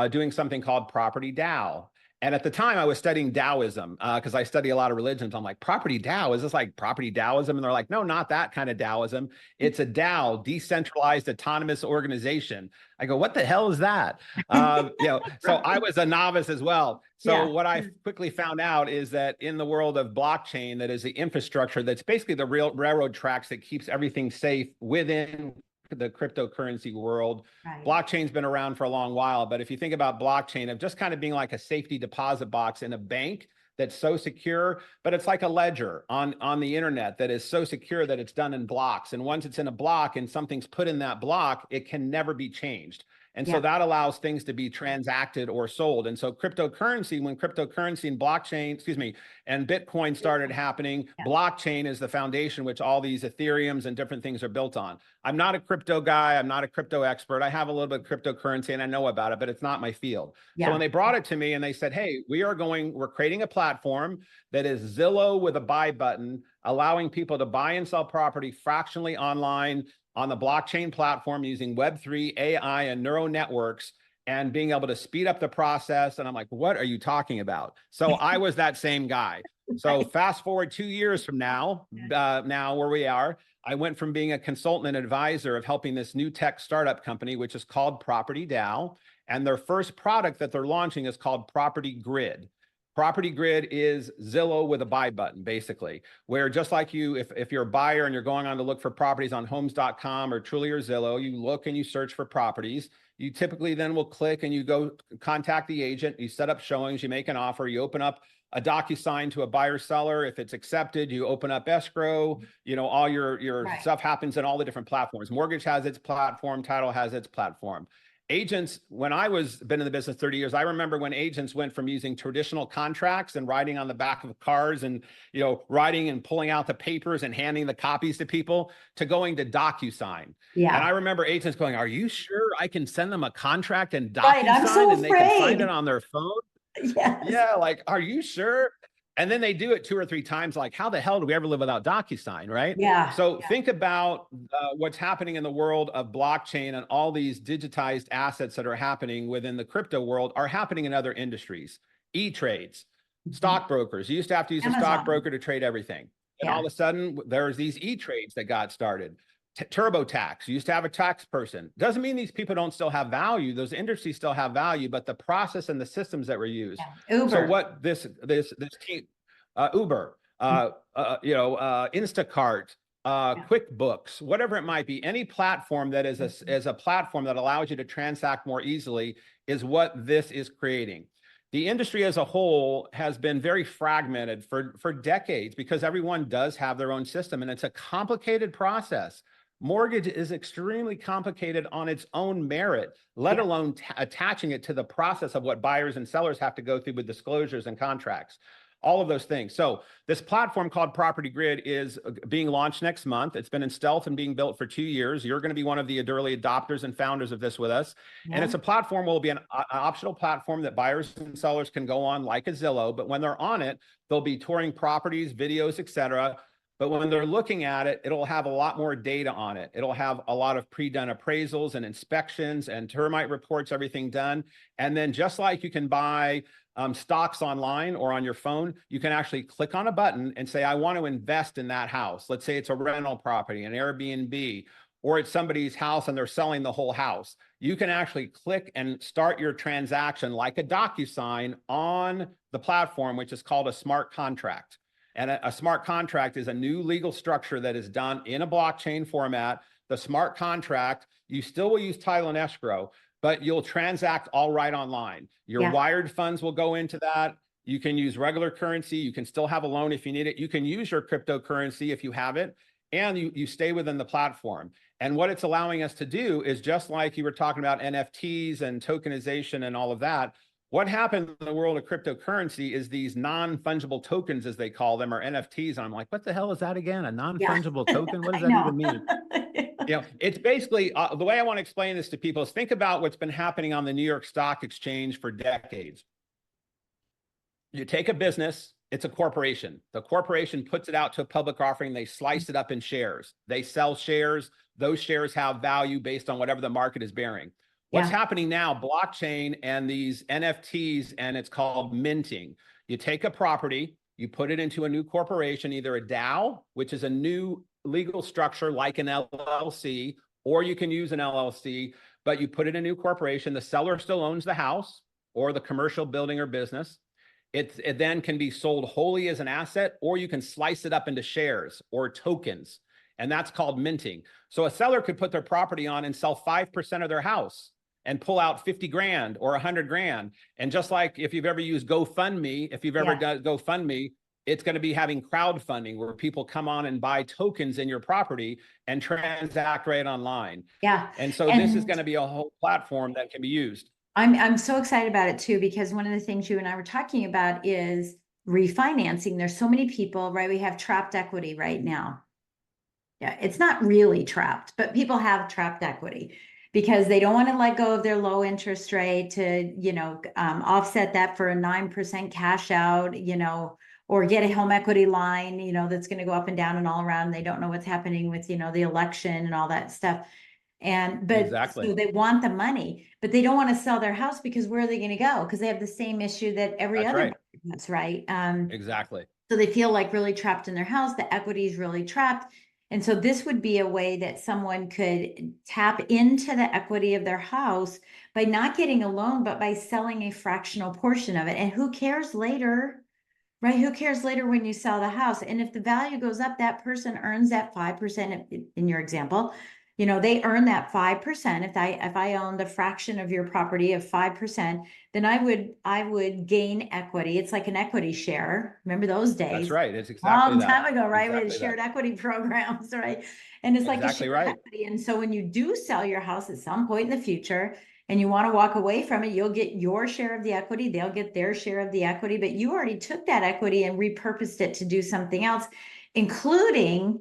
doing something called PropertyDAO. And at the time I was studying Taoism because I study a lot of religions. I'm like, property DAO, is this like property Taoism? And they're like, no, not that kind of Taoism. It's a DAO, decentralized autonomous organization. I go, what the hell is that? So I was a novice as well. So what I quickly found out is that in the world of blockchain, that is the infrastructure, that's basically the real railroad tracks that keeps everything safe within the cryptocurrency world. Right. Blockchain's been around for a long while, but if you think about blockchain of just kind of being like a safety deposit box in a bank that's so secure, but it's like a ledger on the internet that is so secure that it's done in blocks. And once it's in a block and something's put in that block, it can never be changed. And so that allows things to be transacted or sold. And so cryptocurrency, when cryptocurrency and blockchain, and Bitcoin started happening, blockchain is the foundation which all these Ethereums and different things are built on. I'm not a crypto guy. I'm not a crypto expert. I have a little bit of cryptocurrency and I know about it, but it's not my field. So when they brought it to me and they said, hey, we're creating a platform that is Zillow with a buy button, allowing people to buy and sell property fractionally online on the blockchain platform using Web3, AI, and neural networks, and being able to speed up the process. And I'm like, what are you talking about? So I was that same guy. So fast forward 2 years from now, now where we are, I went from being a consultant and advisor of helping this new tech startup company, which is called PropertyDAO. And their first product that they're launching is called Property Grid. Property Grid is Zillow with a buy button, basically, where just like you, if you're a buyer and you're going on to look for properties on homes.com or Truly or Zillow, you look and you search for properties. You typically then will click and you go contact the agent, you set up showings, you make an offer, you open up a DocuSign to a buyer seller. If it's accepted, you open up escrow, all your stuff happens in all the different platforms. Mortgage has its platform, title has its platform. Agents, when I been in the business 30 years, I remember when agents went from using traditional contracts and writing on the back of cars and, writing and pulling out the papers and handing the copies to people to going to DocuSign. And I remember agents going, are you sure I can send them a contract and DocuSign and they can sign it on their phone? Yeah, like, are you sure? And then they do it 2 or 3 times. Like, how the hell do we ever live without DocuSign, right? So think about what's happening in the world of blockchain, and all these digitized assets that are happening within the crypto world are happening in other industries. E-trades, stockbrokers. You used to have to use a stockbroker to trade everything. And all of a sudden, there's these e-trades that got started. TurboTax, you used to have a tax person. Doesn't mean these people don't still have value. Those industries still have value, but the process and the systems that were used. Uber. So what this team, Uber, Instacart, QuickBooks, whatever it might be, any platform that is a platform that allows you to transact more easily is what this is creating. The industry as a whole has been very fragmented for decades because everyone does have their own system, and it's a complicated process. Mortgage is extremely complicated on its own merit, let alone attaching it to the process of what buyers and sellers have to go through with disclosures and contracts, all of those things. So this platform called Property Grid is being launched next month. It's been in stealth and being built for 2 years. You're going to be one of the early adopters and founders of this with us. And it's a platform will be an optional platform that buyers and sellers can go on like a Zillow. But when they're on it, they'll be touring properties, videos, etc. But when they're looking at it, it'll have a lot more data on it. It'll have a lot of pre-done appraisals and inspections and termite reports, everything done. And then just like you can buy stocks online or on your phone, you can actually click on a button and say, I want to invest in that house. Let's say it's a rental property, an Airbnb, or it's somebody's house and they're selling the whole house. You can actually click and start your transaction like a DocuSign on the platform, which is called a smart contract. And a smart contract is a new legal structure that is done in a blockchain format. The smart contract, you still will use title and escrow, but you'll transact all right online. Your wired funds will go into that. You can use regular currency. You can still have a loan if you need it. You can use your cryptocurrency if you have it, and you stay within the platform. And what it's allowing us to do is, just like you were talking about NFTs and tokenization and all of that, what happened in the world of cryptocurrency is these non-fungible tokens, as they call them, or NFTs. And I'm like, what the hell is that again? A non-fungible token? What does that even mean? It's basically, the way I want to explain this to people is, think about what's been happening on the New York Stock Exchange for decades. You take a business, it's a corporation. The corporation puts it out to a public offering. They slice it up in shares. They sell shares. Those shares have value based on whatever the market is bearing. What's Yeah. happening now, blockchain and these NFTs, and it's called minting. You take a property, you put it into a new corporation, either a DAO, which is a new legal structure like an LLC, or you can use an LLC, but you put it in a new corporation. The seller still owns the house or the commercial building or business. It then can be sold wholly as an asset, or you can slice it up into shares or tokens, and that's called minting. So a seller could put their property on and sell 5% of their house and pull out 50 grand or 100 grand. And just like if you've ever used GoFundMe, if you've ever done GoFundMe, it's going to be having crowdfunding where people come on and buy tokens in your property and transact right online. Yeah. And so this is going to be a whole platform that can be used. I'm so excited about it too, because one of the things you and I were talking about is refinancing. There's so many people, right? We have trapped equity right now. Yeah, it's not really trapped, but people have trapped equity because they don't want to let go of their low interest rate to, offset that for a 9% cash out, or get a home equity line, that's going to go up and down and all around. They don't know what's happening with, the election and all that stuff. So they want the money, but they don't want to sell their house because where are they going to go? Because they have the same issue that every other has, right? Exactly. So they feel like really trapped in their house. The equity is really trapped. And so this would be a way that someone could tap into the equity of their house by not getting a loan, but by selling a fractional portion of it. And who cares later, right? Who cares later when you sell the house? And if the value goes up, that person earns that 5% in your example. They earn that 5%. If I owned a fraction of your property of 5%, then I would gain equity. It's like an equity share. Remember those days? That's right. It's exactly long time ago, right? Exactly We had shared equity programs, right? And it's like a shared equity. And so when you do sell your house at some point in the future and you want to walk away from it, you'll get your share of the equity. They'll get their share of the equity, but you already took that equity and repurposed it to do something else, including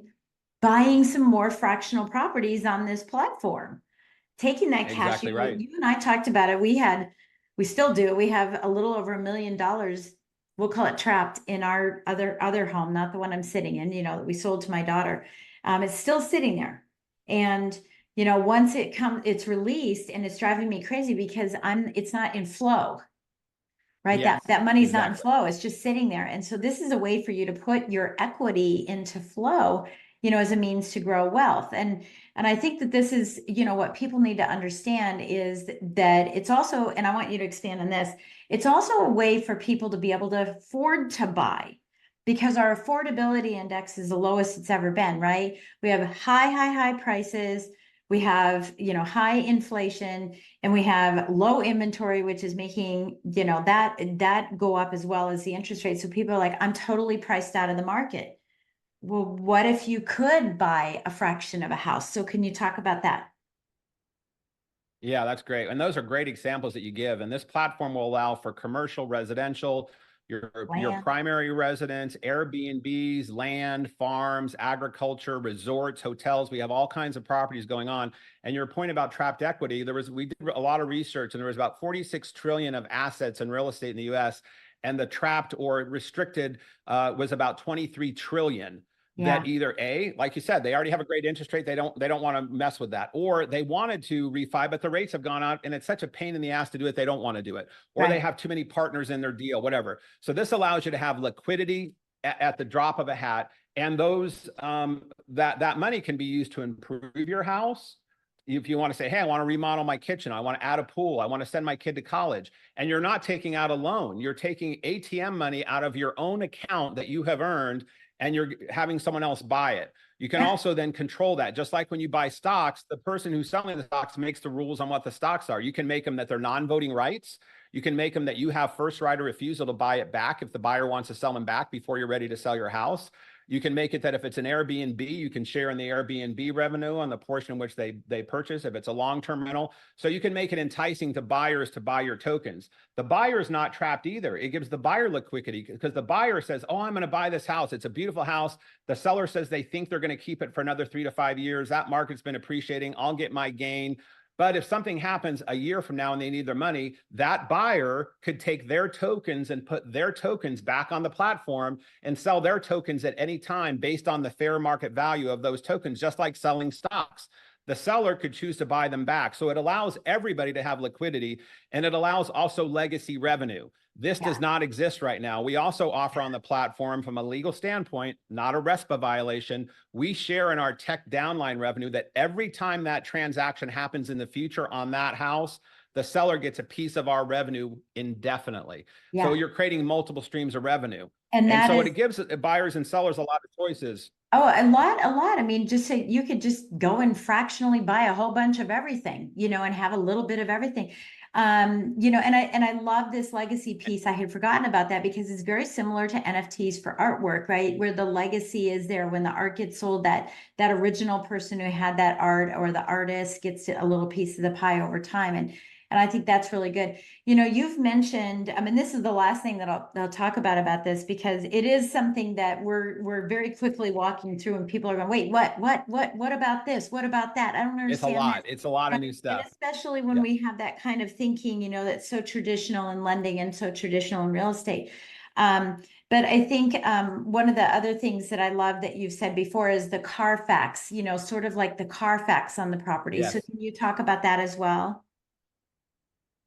buying some more fractional properties on this platform, taking that cash. Exactly right. You and I talked about it. We still do. We have a little over $1 million. We'll call it trapped in our other home, not the one I'm sitting in, that we sold to my daughter. It's still sitting there. And, once it's released, and it's driving me crazy because it's not in flow, right? Yes, that money's not in flow. It's just sitting there. And so this is a way for you to put your equity into flow, as a means to grow wealth. And I think that this is, what people need to understand is that it's also, and I want you to expand on this, it's also a way for people to be able to afford to buy, because our affordability index is the lowest it's ever been, right? We have high prices. We have, high inflation, and we have low inventory, which is making, that go up as well as the interest rate. So people are like, I'm totally priced out of the market. Well, what if you could buy a fraction of a house? So can you talk about that? Yeah, that's great. And those are great examples that you give. And this platform will allow for commercial, residential, your primary residence, Airbnbs, land, farms, agriculture, resorts, hotels. We have all kinds of properties going on. And your point about trapped equity, we did a lot of research, and there was about 46 trillion of assets in real estate in the US. And the trapped or restricted was about 23 trillion. That either like you said, they already have a great interest rate. They don't want to mess with that, or they wanted to refi, but the rates have gone up and it's such a pain in the ass to do it. They don't want to do it, or they have too many partners in their deal, whatever. So this allows you to have liquidity at the drop of a hat. And those, that money can be used to improve your house. If you want to say, hey, I want to remodel my kitchen, I want to add a pool, I want to send my kid to college, and you're not taking out a loan, you're taking ATM money out of your own account that you have earned, and you're having someone else buy it. You can also then control that. Just like when you buy stocks, the person who's selling the stocks makes the rules on what the stocks are. You can make them that they're non-voting rights. You can make them that you have first right of refusal to buy it back if the buyer wants to sell them back before you're ready to sell your house. You can make it that if it's an Airbnb, you can share in the Airbnb revenue on the portion in which they purchase, if it's a long-term rental. So you can make it enticing to buyers to buy your tokens. The buyer is not trapped either. It gives the buyer liquidity because the buyer says, oh, I'm going to buy this house. It's a beautiful house. The seller says they think they're going to keep it for another 3 to 5 years. That market's been appreciating. I'll get my gain. But if something happens a year from now and they need their money, that buyer could take their tokens and put their tokens back on the platform and sell their tokens at any time based on the fair market value of those tokens, just like selling stocks. the seller could choose to buy them back. So it allows everybody to have liquidity, and it allows also legacy revenue. This does not exist right now. We also offer on the platform, from a legal standpoint, not a RESPA violation. We share in our tech downline revenue that every time that transaction happens in the future on that house, the seller gets a piece of our revenue indefinitely. So you're creating multiple streams of revenue. And so it gives buyers and sellers a lot of choices. Oh, a lot. I mean, just say you could just go and fractionally buy a whole bunch of everything, and have a little bit of everything. And I love this legacy piece. I had forgotten about that because it's very similar to NFTs for artwork, right? Where the legacy is there when the art gets sold, that original person who had that art or the artist gets a little piece of the pie over time. And I think that's really good. You've mentioned, I mean, this is the last thing that I'll talk about this, because it is something that we're very quickly walking through, and people are going, wait, what about this? What about that? I don't understand. It's a lot. It's a lot of new stuff. And especially when we have that kind of thinking, that's so traditional in lending and so traditional in real estate. But I think one of the other things that I love that you've said before is the Carfax, sort of like the Carfax on the property. Yes. So can you talk about that as well?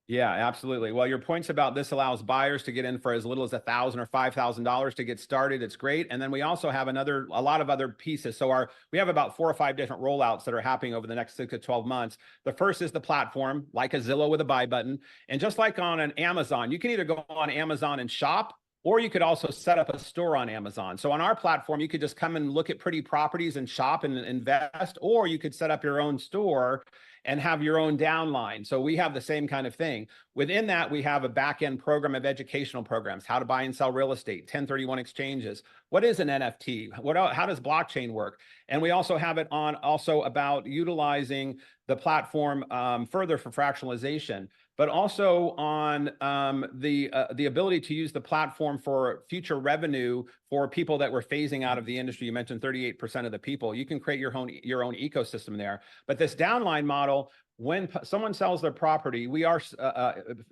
Yeah, absolutely. Well, your points about this allows buyers to get in for as little as $1,000 or $5,000 to get started. It's great. And then we also have a lot of other pieces. So we have about 4 or 5 different rollouts that are happening over the next 6 to 12 months. The first is the platform, like a Zillow with a buy button. And just like on an Amazon, you can either go on Amazon and shop, or you could also set up a store on Amazon. So on our platform, you could just come and look at pretty properties and shop and invest, or you could set up your own store and have your own downline. So we have the same kind of thing. Within that, we have a back-end program of educational programs, how to buy and sell real estate, 1031 exchanges. What is an NFT? How does blockchain work? And we also have it on about utilizing the platform further for fractionalization, but also on the ability to use the platform for future revenue for people that were phasing out of the industry. You mentioned 38% of the people. You can create your own ecosystem there. But this downline model, when someone sells their property, we are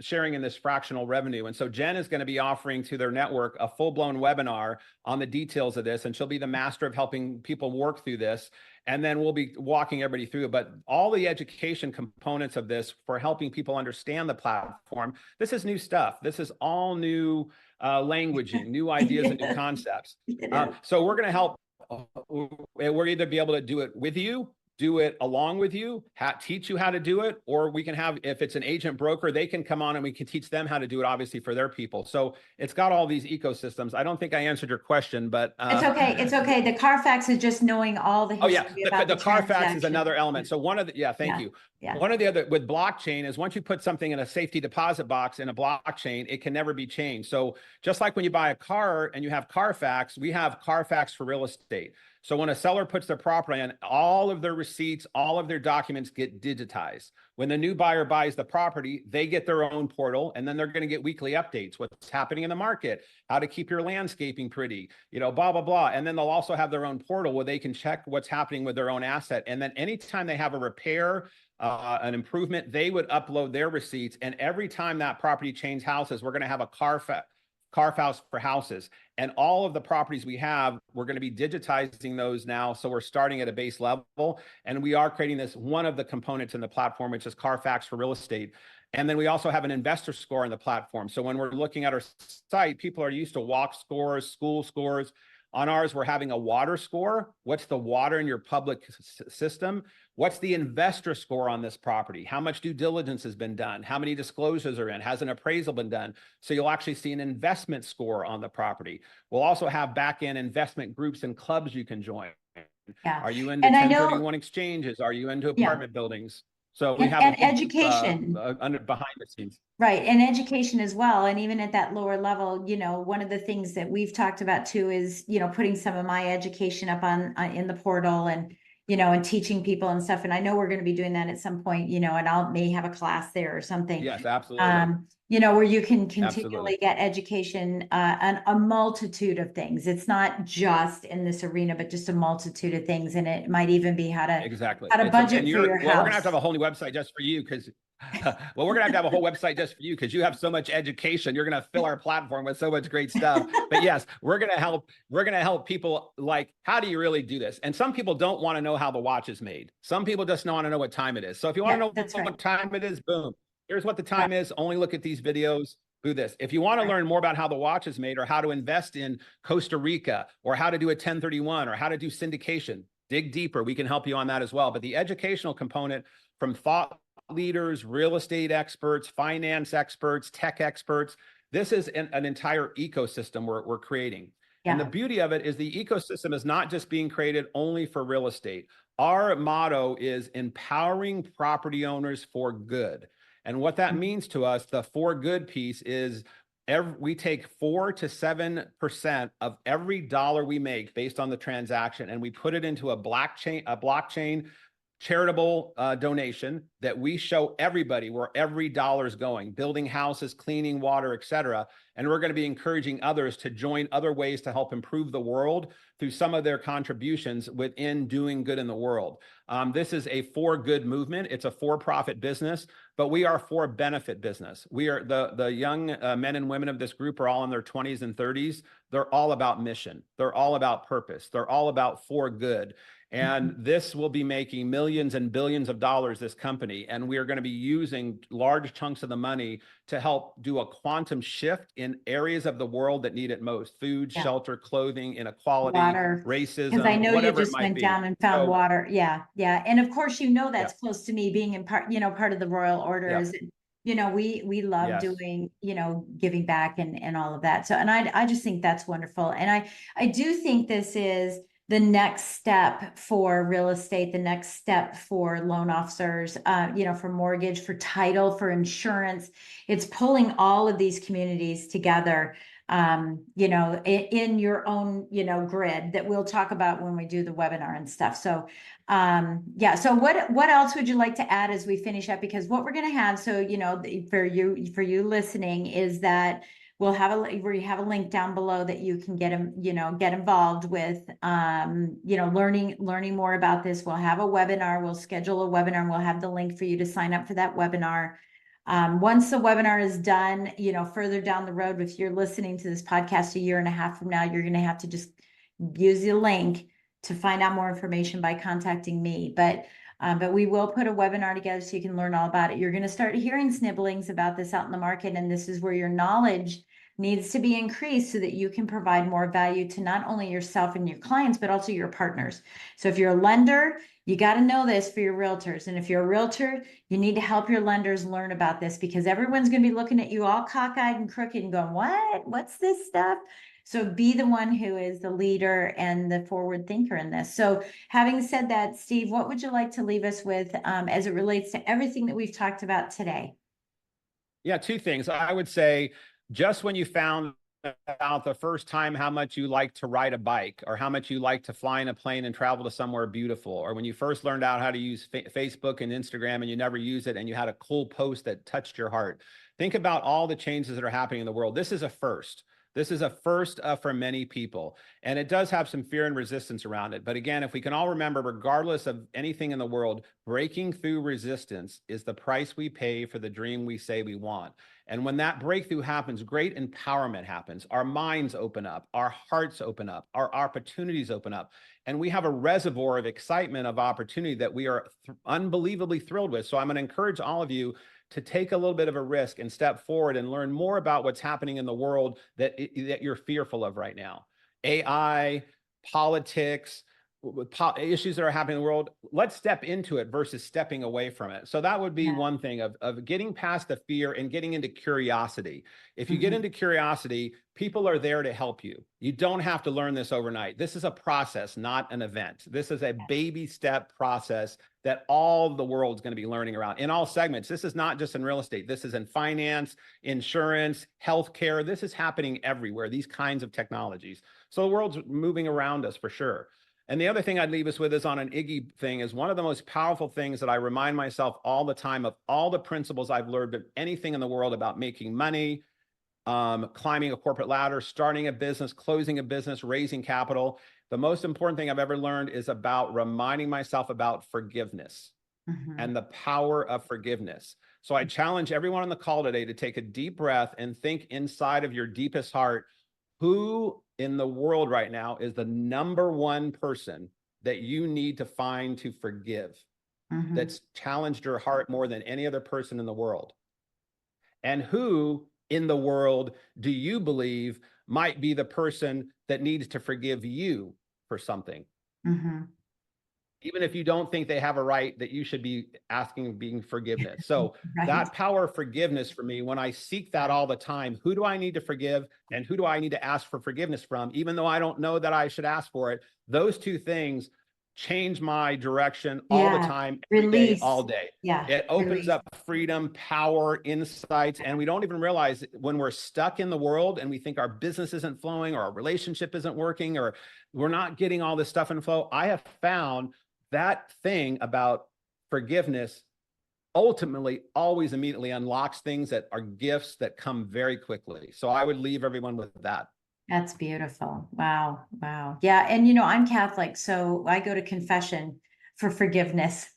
sharing in this fractional revenue. And so Jen is going to be offering to their network a full-blown webinar on the details of this, and she'll be the master of helping people work through this. And then we'll be walking everybody through it. But all the education components of this for helping people understand the platform, this is new stuff. This is all new languaging, new ideas and new concepts. So we're going to help. We're either be able to do it with you, do it along with you, teach you how to do it, or we can have, if it's an agent broker, they can come on and we can teach them how to do it, obviously, for their people. So it's got all these ecosystems. I don't think I answered your question, but it's okay. It's okay. The Carfax is just knowing all the history about the Carfax is another element. So one of the, thank you. Yeah. One of the other with blockchain is once you put something in a safety deposit box in a blockchain, it can never be changed. So just like when you buy a car and you have Carfax, we have Carfax for real estate. So when a seller puts their property on, all of their receipts, all of their documents get digitized. When the new buyer buys the property, they get their own portal, and then they're going to get weekly updates, what's happening in the market, how to keep your landscaping pretty, blah, blah, blah. And then they'll also have their own portal where they can check what's happening with their own asset. And then anytime they have a repair, an improvement, they would upload their receipts. And every time that property changes houses, we're going to have a Carfax for houses. And all of the properties we have, we're going to be digitizing those now. So we're starting at a base level, and we are creating this, one of the components in the platform, which is Carfax for real estate. And then we also have an investor score in the platform. So when we're looking at our site, people are used to walk scores, school scores. On ours, we're having a water score. What's the water in your public system? What's the investor score on this property? How much due diligence has been done? How many disclosures are in? Has an appraisal been done? So you'll actually see an investment score on the property. We'll also have back-end investment groups and clubs you can join. Yeah. Are you into 1031 exchanges? Are you into apartment buildings? So we have education behind the scenes. Right. And education as well. And even at that lower level, one of the things that we've talked about too is, putting some of my education up on in the portal, and, and teaching people and stuff. And I know we're going to be doing that at some point, and may have a class there or something. Yes, absolutely. Where you can continually get education on a multitude of things. It's not just in this arena, but just a multitude of things. And it might even be how to budget for your house. Well, we're going to have a whole new website just for you, because Well, we're gonna have a whole website just for you because you have so much education. You're gonna fill our platform with so much great stuff. But yes, we're gonna help people, like, how do you really do this? And some people don't want to know how the watch is made. Some people just want to know what time it is. So if you want to Yeah, know that's right. what time it is, boom, here's what the Yeah. time is. Only look at these videos. Do this. If you want to learn more about how the watch is made, or how to invest in Costa Rica, or how to do a 1031, or how to do syndication, dig deeper. We can help you on that as well. But the educational component, from thought leaders, real estate experts, finance experts, tech experts, this is an entire ecosystem we're creating. And the Yeah. beauty of it is the ecosystem is not just being created only for real estate. Our motto is empowering property owners for good. And what that means to us, the for good piece, is we take 4 to 7% of every dollar we make based on the transaction, and we put it into a blockchain charitable donation that we show everybody where every dollar is going, building houses, cleaning water, etc. And we're going to be encouraging others to join other ways to help improve the world through some of their contributions within doing good in the world. This is a for good movement. It's a for-profit business, but we are for benefit business. We are the young men and women of this group are all in their 20s and 30s. They're all about mission. They're all about purpose. They're all about for good. And this will be making millions and billions of dollars, this company. And we are going to be using large chunks of the money to help do a quantum shift in areas of the world that need it most: food, Yeah. shelter, clothing, inequality, Water. Because I racism, know you whatever it just might went be. down and found So, water. Yeah, yeah. And of course, you know, yeah, that's close to me being in part of the Royal yeah, Orders. You know, we love yes. doing, giving back and all of that. So, and I just think that's wonderful. And I do think this is the next step for real estate, the next step for loan officers, for mortgage, for title, for insurance. It's pulling all of these communities together, in your own, grid that we'll talk about when we do the webinar and stuff. So, yeah. So what else would you like to add as we finish up? Because what we're going to have, so, for you listening, is that we'll have we have a link down below that you can get involved with, learning more about this. We'll have a webinar, we'll schedule a webinar, and we'll have the link for you to sign up for that webinar. Once the webinar is done, further down the road, if you're listening to this podcast a year and a half from now, you're going to have to just use the link to find out more information by contacting me. But we will put a webinar together so you can learn all about it. You're going to start hearing snibblings about this out in the market, and this is where your knowledge needs to be increased so that you can provide more value to not only yourself and your clients, but also your partners. So if you're a lender, you got to know this for your realtors. And if you're a realtor, you need to help your lenders learn about this, because everyone's going to be looking at you all cockeyed and crooked and going, what's this stuff? So be the one who is the leader and the forward thinker in this. So having said that, Steve, what would you like to leave us with as it relates to everything that we've talked about today? Yeah, two things. I would say, just when you found out the first time how much you like to ride a bike, or how much you like to fly in a plane and travel to somewhere beautiful, or when you first learned out how to use Facebook and Instagram and you never use it and you had a cool post that touched your heart, think about all the changes that are happening in the world. This is a first. This is a first for many people, and it does have some fear and resistance around it. But again, if we can all remember, regardless of anything in the world, breaking through resistance is the price we pay for the dream we say we want. And when that breakthrough happens, great empowerment happens. Our minds open up, our hearts open up, our opportunities open up, and we have a reservoir of excitement, of opportunity that we are unbelievably thrilled with. So I'm going to encourage all of you to take a little bit of a risk and step forward and learn more about what's happening in the world that you're fearful of right now. AI, politics, issues that are happening in the world. Let's step into it versus stepping away from it. So that would be one thing of getting past the fear and getting into curiosity. If you get into curiosity, people are there to help you. You don't have to learn this overnight. This is a process, not an event. This is a baby step process that all the world's going to be learning around in all segments. This is not just in real estate. This is in finance, insurance, healthcare. This is happening everywhere, these kinds of technologies. So the world's moving around us for sure. And the other thing I'd leave us with is on an Iggy thing, is one of the most powerful things that I remind myself all the time of all the principles I've learned of anything in the world about making money, climbing a corporate ladder, starting a business, closing a business, raising capital. The most important thing I've ever learned is about reminding myself about forgiveness. and the power of forgiveness. So I challenge everyone on the call today to take a deep breath and think inside of your deepest heart, who in the world right now is the number one person that you need to find to forgive, that's challenged your heart more than any other person in the world? And who in the world do you believe might be the person that needs to forgive you for something? Even if you don't think they have a right that you should be asking, being forgiveness. So that power of forgiveness for me, when I seek that all the time, who do I need to forgive and who do I need to ask for forgiveness from, even though I don't know that I should ask for it? Those two things change my direction all the time, every day, all day. It opens up freedom, power, insights, and we don't even realize when we're stuck in the world and we think our business isn't flowing or our relationship isn't working or we're not getting all this stuff in flow. I have found that thing about forgiveness ultimately always immediately unlocks things that are gifts that come very quickly. So I would leave everyone with that. That's beautiful. Wow. Wow. Yeah. And, you know, I'm Catholic, so I go to confession for forgiveness.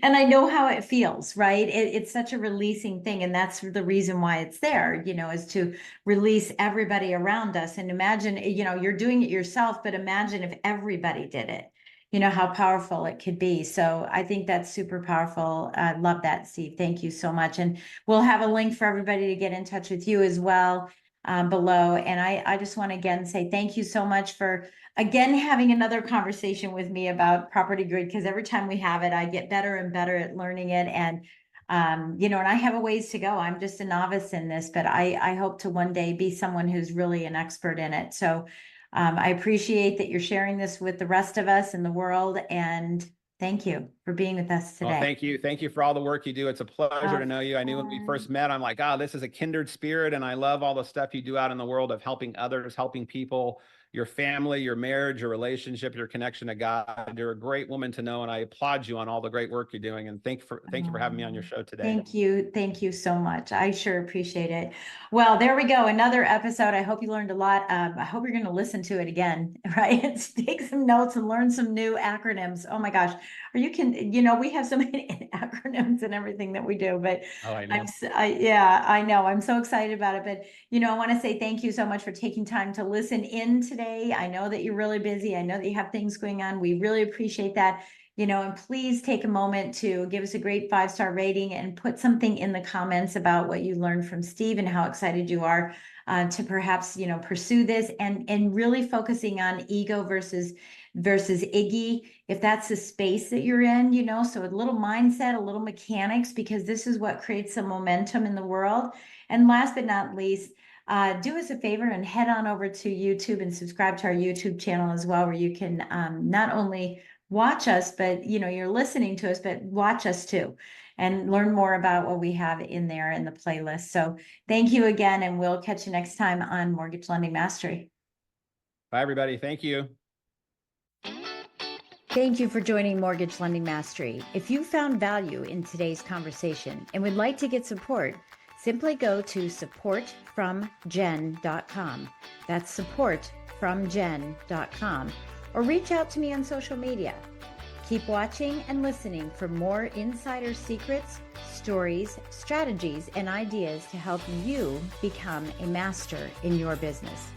And I know how it feels, right? It's such a releasing thing. And that's the reason why it's there, you know, is to release everybody around us. And imagine, you know, you're doing it yourself, but imagine if everybody did it, you know, how powerful it could be. So I think that's super powerful. I love that, Steve. Thank you so much. And we'll have a link for everybody to get in touch with you as well. Below. And I just want to again say thank you so much for again having another conversation with me about Property Grid, because every time we have it, I get better and better at learning it. And you know, and I have a ways to go. I'm just a novice in this, but I hope to one day be someone who's really an expert in it. So I appreciate that you're sharing this with the rest of us in the world. And thank you for being with us today. Well, thank you. Thank you for all the work you do. It's a pleasure to know you. I knew when we first met, I'm like, this is a kindred spirit. And I love all the stuff you do out in the world of helping others, helping people, your family, your marriage, your relationship, your connection to God. You're a great woman to know. And I applaud you on all the great work you're doing. And thank you for having me on your show today. Thank you. Thank you so much. I sure appreciate it. Well, there we go. Another episode. I hope you learned a lot. I hope you're going to listen to it again, right? Take some notes and learn some new acronyms. Oh my gosh. You know, we have so many acronyms and everything that we do, but I know. I know. I'm so excited about it. But, you know, I want to say thank you so much for taking time to listen in today. I know that you're really busy. I know that you have things going on. We really appreciate that. You know, and please take a moment to give us a great 5-star rating and put something in the comments about what you learned from Steve and how excited you are to perhaps, you know, pursue this and really focusing on ego versus Iggy, if that's the space that you're in, you know, so a little mindset, a little mechanics, because this is what creates some momentum in the world. And last but not least, do us a favor and head on over to YouTube and subscribe to our YouTube channel as well, where you can not only watch us, but, you know, you're listening to us, but watch us too, and learn more about what we have in there in the playlist. So thank you again, and we'll catch you next time on Mortgage Lending Mastery. Bye, everybody. Thank you. Thank you for joining Mortgage Lending Mastery. If you found value in today's conversation and would like to get support, simply go to supportfromjen.com. That's supportfromjen.com. Or reach out to me on social media. Keep watching and listening for more insider secrets, stories, strategies, and ideas to help you become a master in your business.